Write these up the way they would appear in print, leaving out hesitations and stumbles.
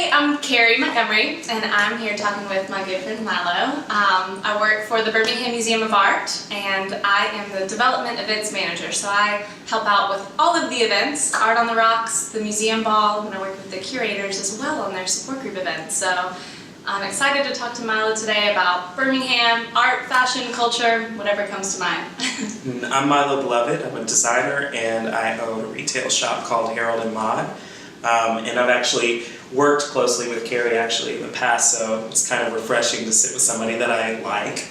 Hey, I'm Carrie Montgomery, and I'm here talking with my good friend MIlo. I work for the Birmingham Museum of Art, and I am the Development Events Manager. So I help out with all of the events, Art on the Rocks, the Museum Ball, and I work with the curators as well on their support group events. So I'm excited to talk to MIlo today about Birmingham, art, fashion, culture, whatever comes to mind. I'm MIlo Beloved. I'm a designer, and I own a retail shop called Harold&MOD. And I've actually worked closely with Carrie in the past, so it's kind of refreshing to sit with somebody that I like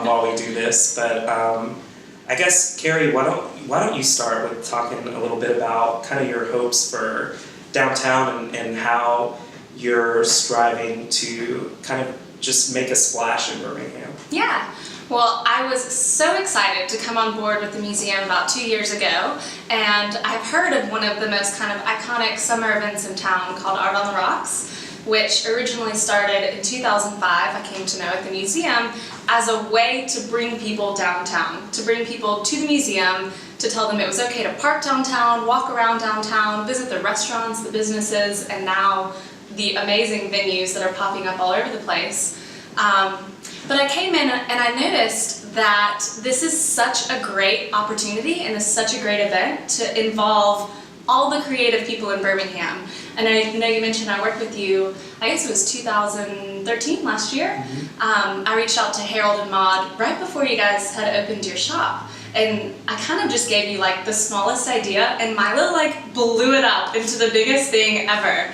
while we do this. But I guess, Carrie, why don't you start with talking a little bit about kind of your hopes for downtown and how you're striving to kind of just make a splash in Birmingham. Yeah. Well, I was so excited to come on board with the museum about 2 years ago, and I've heard of one of the most kind of iconic summer events in town called Art on the Rocks, which originally started in 2005, I came to know at the museum, as a way to bring people downtown, to bring people to the museum, to tell them it was okay to park downtown, walk around downtown, visit the restaurants, the businesses, and now the amazing venues that are popping up all over the place. But I came in and I noticed that this is such a great opportunity and is such a great event to involve all the creative people in Birmingham. And I know you mentioned I worked with you, I guess it was 2013, last year. Mm-hmm. I reached out to Harold&MOD right before you guys had opened your shop. And I kind of just gave you like the smallest idea, and MIlo like blew it up into the biggest thing ever.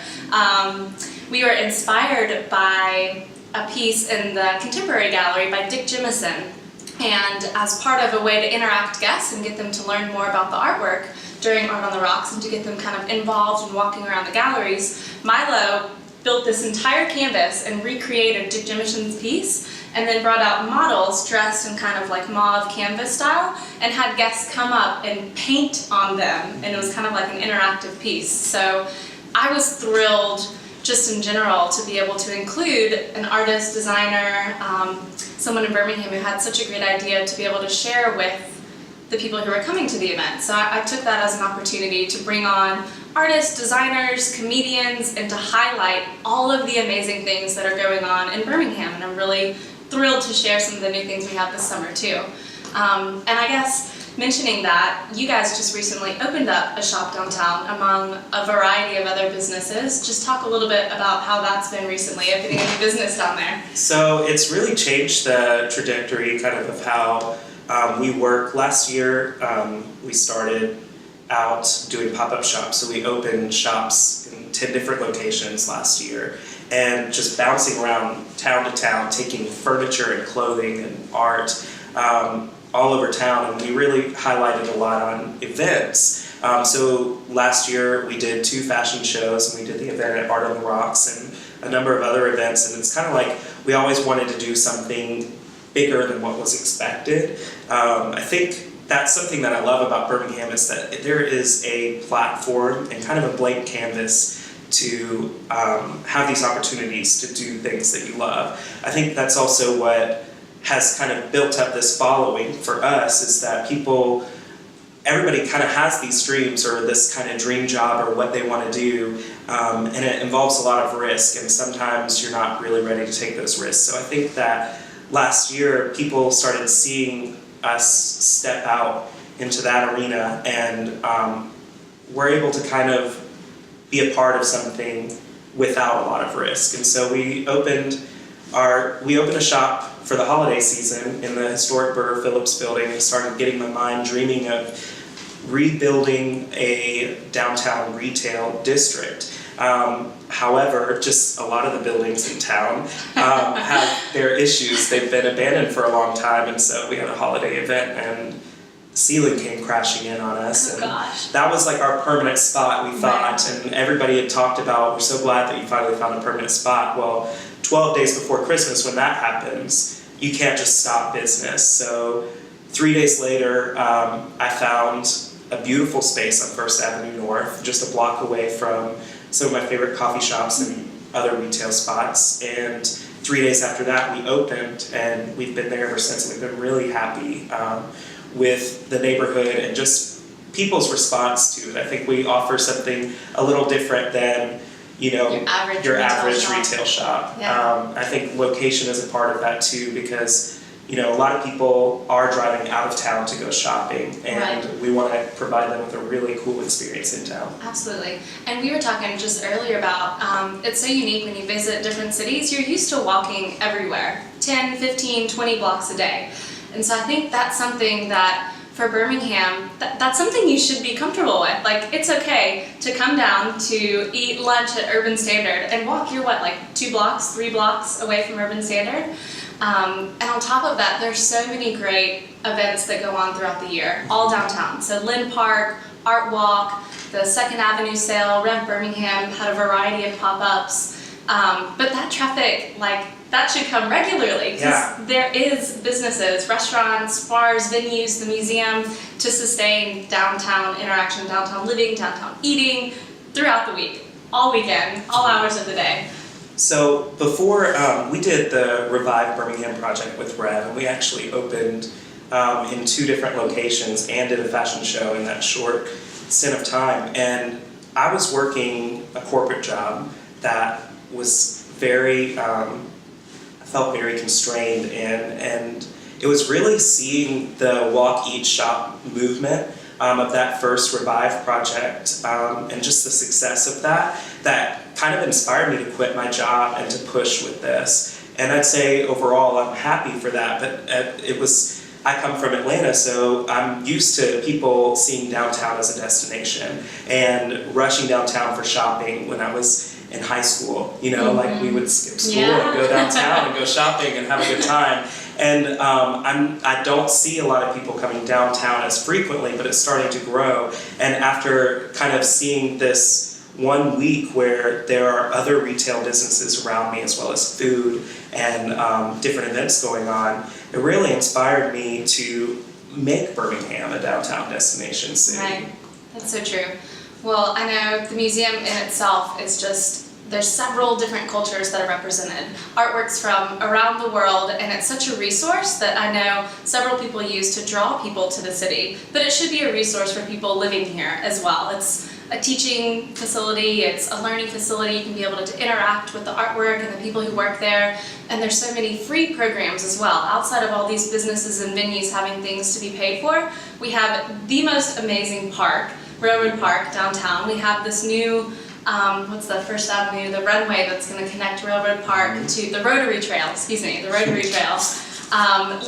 We were inspired by a piece in the Contemporary Gallery by Dick Jemison, and as part of a way to interact guests and get them to learn more about the artwork during Art on the Rocks and to get them kind of involved in walking around the galleries, MIlo built this entire canvas and recreated Dick Jemison's piece, and then brought out models dressed in kind of like mauve canvas style and had guests come up and paint on them, and it was kind of like an interactive piece. So I was thrilled just in general to be able to include an artist, designer, someone in Birmingham who had such a great idea to be able to share with the people who were coming to the event. So I took that as an opportunity to bring on artists, designers, comedians, and to highlight all of the amazing things that are going on in Birmingham. And I'm really thrilled to share some of the new things we have this summer too. And I guess mentioning that, you guys just recently opened up a shop downtown among a variety of other businesses. Just talk a little bit about how that's been recently, opening a new business down there. So it's really changed the trajectory kind of how we work. Last year, we started out doing pop-up shops. So we opened shops in 10 different locations last year, and just bouncing around town to town, taking furniture and clothing and art all over town, and we really highlighted a lot on events. So last year we did 2 fashion shows, and we did the event at Art on the Rocks and a number of other events, and it's kind of like we always wanted to do something bigger than what was expected. I think that's something that I love about Birmingham, is that there is a platform and kind of a blank canvas to have these opportunities to do things that you love. I think that's also what has kind of built up this following for us, is that everybody kind of has these dreams or this kind of dream job or what they want to do, and it involves a lot of risk, and sometimes you're not really ready to take those risks. So I think that last year people started seeing us step out into that arena, and we're able to kind of be a part of something without a lot of risk. And so we opened a shop for the holiday season in the historic Burger Phillips building, and started getting my mind dreaming of rebuilding a downtown retail district. However, just a lot of the buildings in town have their issues. They've been abandoned for a long time, and so we had a holiday event and the ceiling came crashing in on us. And that was like our permanent spot, we thought, and everybody had talked about, we're so glad that you finally found a permanent spot. Well, 12 days before Christmas, when that happens, you can't just stop business. So 3 days later, I found a beautiful space on First Avenue North, just a block away from some of my favorite coffee shops and other retail spots. And 3 days after that, we opened, and we've been there ever since. We've been really happy with the neighborhood and just people's response to it. I think we offer something a little different than Your average retail retail shop. Yeah. I think location is a part of that too, because a lot of people are driving out of town to go shopping, and we want to provide them with a really cool experience in town. Absolutely. And we were talking just earlier about, it's so unique when you visit different cities, you're used to walking everywhere, 10, 15, 20 blocks a day. And so I think that's something that for Birmingham, that's something you should be comfortable with. Like, it's okay to come down to eat lunch at Urban Standard and walk your 2 blocks, 3 blocks away from Urban Standard. And on top of that, there's so many great events that go on throughout the year, all downtown. So Lynn Park, Art Walk, the 2nd Avenue Sale, Rev Birmingham had a variety of pop-ups. But that traffic, that should come regularly, because there is businesses, restaurants, bars, venues, the museum, to sustain downtown interaction, downtown living, downtown eating throughout the week, all weekend, all hours of the day. So before, we did the Revive Birmingham project with Rev, and we actually opened in 2 different locations and did a fashion show in that short stint of time. And I was working a corporate job that was very, I felt very constrained in, and it was really seeing the walk, eat, shop movement of that first Revive project, and just the success of that kind of inspired me to quit my job and to push with this. And I'd say overall I'm happy for that, but I come from Atlanta, so I'm used to people seeing downtown as a destination and rushing downtown for shopping when I was in high school. Like we would skip school and go downtown and go shopping and have a good time. And I don't see a lot of people coming downtown as frequently, but it's starting to grow. And after kind of seeing this one week where there are other retail businesses around me, as well as food and different events going on, it really inspired me to make Birmingham a downtown destination city. Right, that's so true. Well, I know the museum in itself is there's several different cultures that are represented. Artworks from around the world, and it's such a resource that I know several people use to draw people to the city, but it should be a resource for people living here as well. It's a teaching facility, it's a learning facility. You can be able to interact with the artwork and the people who work there, and there's so many free programs as well. Outside of all these businesses and venues having things to be paid for, we have the most amazing park, Railroad Park downtown. We have this new, what's the First Avenue, the runway that's going to connect Railroad Park to the Rotary Trail, the Rotary Trail.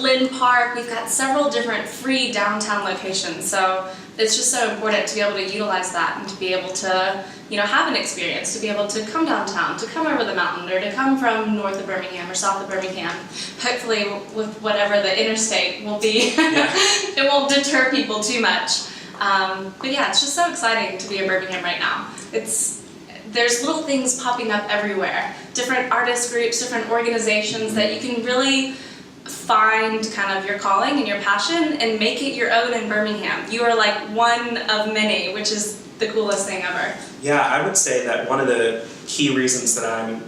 Lynn Park, we've got several different free downtown locations, so it's just so important to be able to utilize that and to be able to, have an experience, to be able to come downtown, to come over the mountain, or to come from north of Birmingham or south of Birmingham. Hopefully with whatever the interstate will be, it won't deter people too much. But yeah, it's just so exciting to be in Birmingham right now. There's little things popping up everywhere, different artist groups, different organizations that you can really find kind of your calling and your passion and make it your own in Birmingham. You are like one of many, which is the coolest thing ever. Yeah, I would say that one of the key reasons that I'm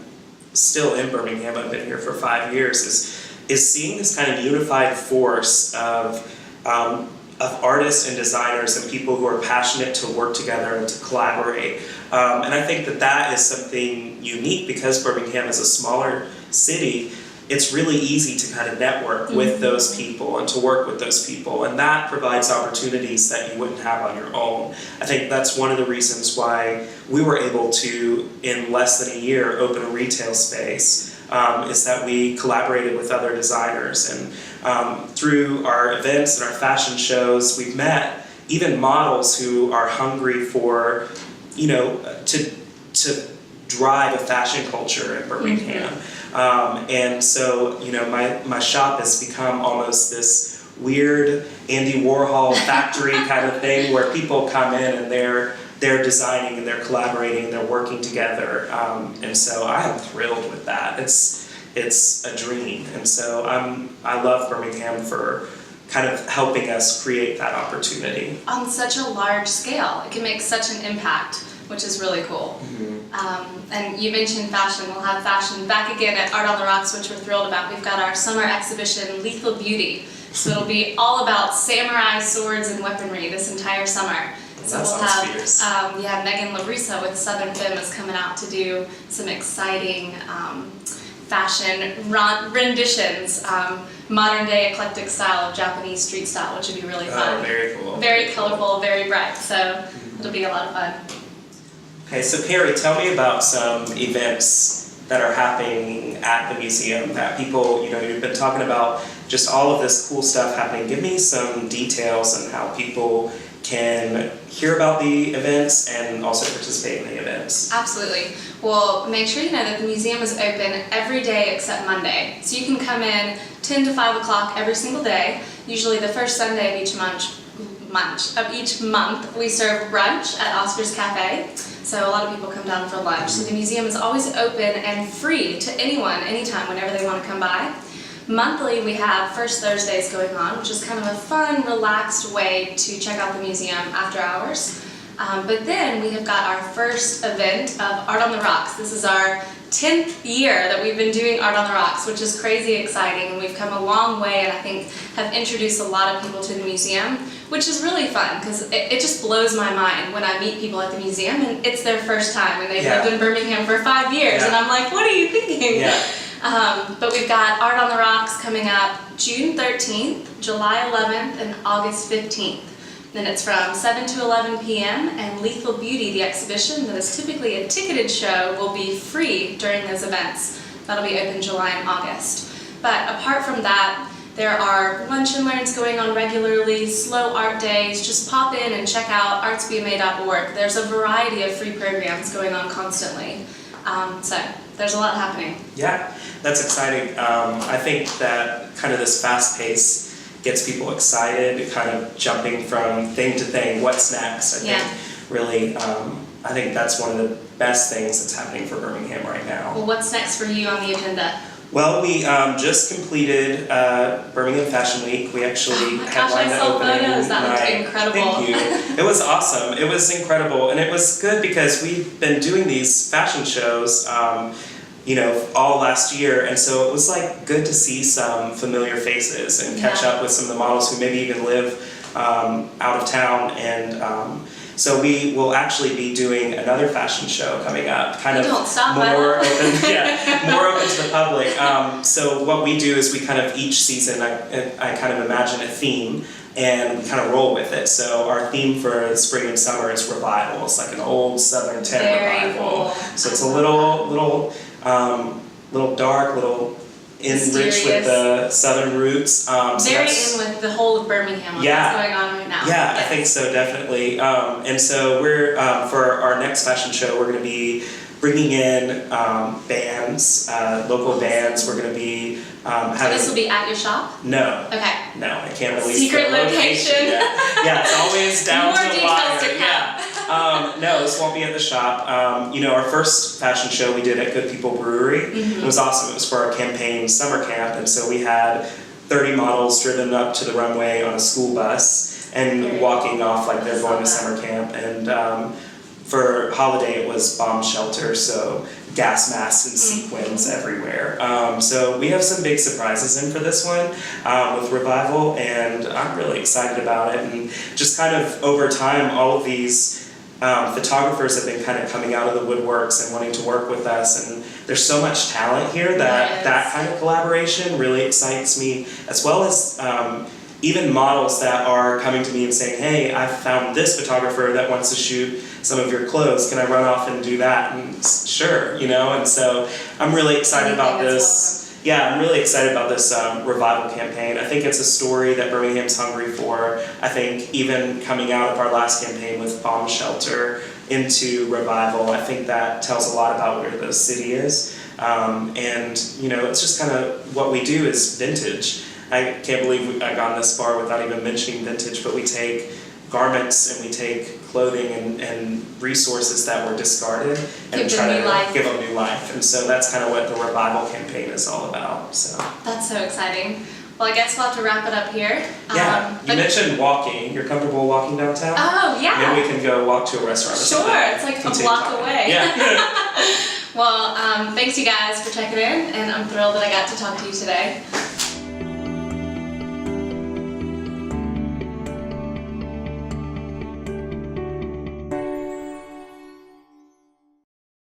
still in Birmingham, I've been here for 5 years, is seeing this kind of unified force of artists and designers and people who are passionate to work together and to collaborate. And I think that is something unique because Birmingham is a smaller city. It's really easy to kind of network with those people and to work with those people, and that provides opportunities that you wouldn't have on your own. I think that's one of the reasons why we were able to, in less than a year, open a retail space, is that we collaborated with other designers, and through our events and our fashion shows, we've met even models who are hungry for, to drive a fashion culture in Birmingham. And so, my shop has become almost this weird Andy Warhol factory kind of thing where people come in and they're designing and they're collaborating and they're working together. And so I am thrilled with that. It's a dream. And so I love Birmingham for kind of helping us create that opportunity. On such a large scale, it can make such an impact, which is really cool. And you mentioned fashion. We'll have fashion back again at Art on the Rocks, which we're thrilled about. We've got our summer exhibition, Lethal Beauty. So it'll be all about samurai swords and weaponry this entire summer. So That we'll sounds have fierce. Megan LaRussa with Southern Femme is coming out to do some exciting fashion renditions, modern day eclectic style of Japanese street style, which would be really fun. Oh, very cool. Very colorful, very bright, so it'll be a lot of fun. Okay, so Carrie, tell me about some events that are happening at the museum that people, you've been talking about just all of this cool stuff happening. Give me some details on how people can hear about the events and also participate in the events. Absolutely. Well, make sure you know that the museum is open every day except Monday. So you can come in 10 to 5 o'clock every single day. Usually the first Sunday of each month we serve brunch at Oscar's Cafe. So a lot of people come down for lunch. So the museum is always open and free to anyone, anytime, whenever they want to come by. Monthly, we have First Thursdays going on, which is kind of a fun, relaxed way to check out the museum after hours. But then we have got our first event of Art on the Rocks. This is our 10th year that we've been doing Art on the Rocks, which is crazy exciting, and we've come a long way and I think have introduced a lot of people to the museum, which is really fun because it just blows my mind when I meet people at the museum and it's their first time and they've lived in Birmingham for 5 years and I'm like, what are you thinking? But we've got Art on the Rocks coming up June 13th, July 11th, and August 15th. Then it's from 7 to 11 p.m. and Lethal Beauty, the exhibition that is typically a ticketed show, will be free during those events. That'll be open July and August. But apart from that, there are lunch and learns going on regularly, slow art days. Just pop in and check out artsbma.org. There's a variety of free programs going on constantly. So there's a lot happening. Yeah, that's exciting. I think that kind of this fast pace gets people excited, kind of jumping from thing to thing, what's next. I think really, I think that's one of the best things that's happening for Birmingham right now. Well, what's next for you on the agenda? Well, we just completed Birmingham Fashion Week. We actually headlined the opening photos. That looked night. incredible. Thank you. It was awesome. It was incredible, and it was good because we've been doing these fashion shows, all last year, and so it was like good to see some familiar faces and catch up with some of the models who maybe even live out of town, and so we will actually be doing another fashion show coming up, kind of more open, more open to the public. So what we do is we kind of each season, I kind of imagine a theme, and we kind of roll with it. So our theme for the spring and summer is revival. It's like an old Southern tent revival. Cool. So it's a little dark, little enriched with the Southern roots. Very in with the whole of Birmingham, what's going on right now. Yeah, I think so, definitely. And so we're, for our next fashion show, we're going to be bringing in bands, local bands. We're going to be having... So this will be at your shop? No. Okay. No, I can't release Secret the location. location. Yeah, it's always down More to the details wire. to come. No, this won't be at the shop. Our first fashion show we did at Good People Brewery. It was awesome. It was for our campaign summer camp, and so we had 30 models driven up to the runway on a school bus and walking off like they're going to summer camp. And for holiday it was bomb shelter, so gas masks and sequins everywhere. So we have some big surprises in for this one with Revival, and I'm really excited about it. And just kind of over time, all of these photographers have been kind of coming out of the woodworks and wanting to work with us, and there's so much talent here that that kind of collaboration really excites me, as well as even models that are coming to me and saying, hey, I found this photographer that wants to shoot some of your clothes, can I run off and do that? And sure, and so I'm really excited about this. Yeah, I'm really excited about this revival campaign. I think it's a story that Birmingham's hungry for. I think even coming out of our last campaign with bomb shelter into revival, I think that tells a lot about where the city is. And it's just kind of what we do is vintage. I can't believe I've gone this far without even mentioning vintage, but we take garments and we take clothing and resources that were discarded and try to give them new life. And so that's kind of what the revival campaign is all about. So that's so exciting. Well, I guess we'll have to wrap it up here. Yeah, you mentioned walking. You're comfortable walking downtown? Oh, yeah. Maybe we can go walk to a restaurant or something. Sure, it's like a block away. Yeah. Well, thanks you guys for checking in, and I'm thrilled that I got to talk to you today.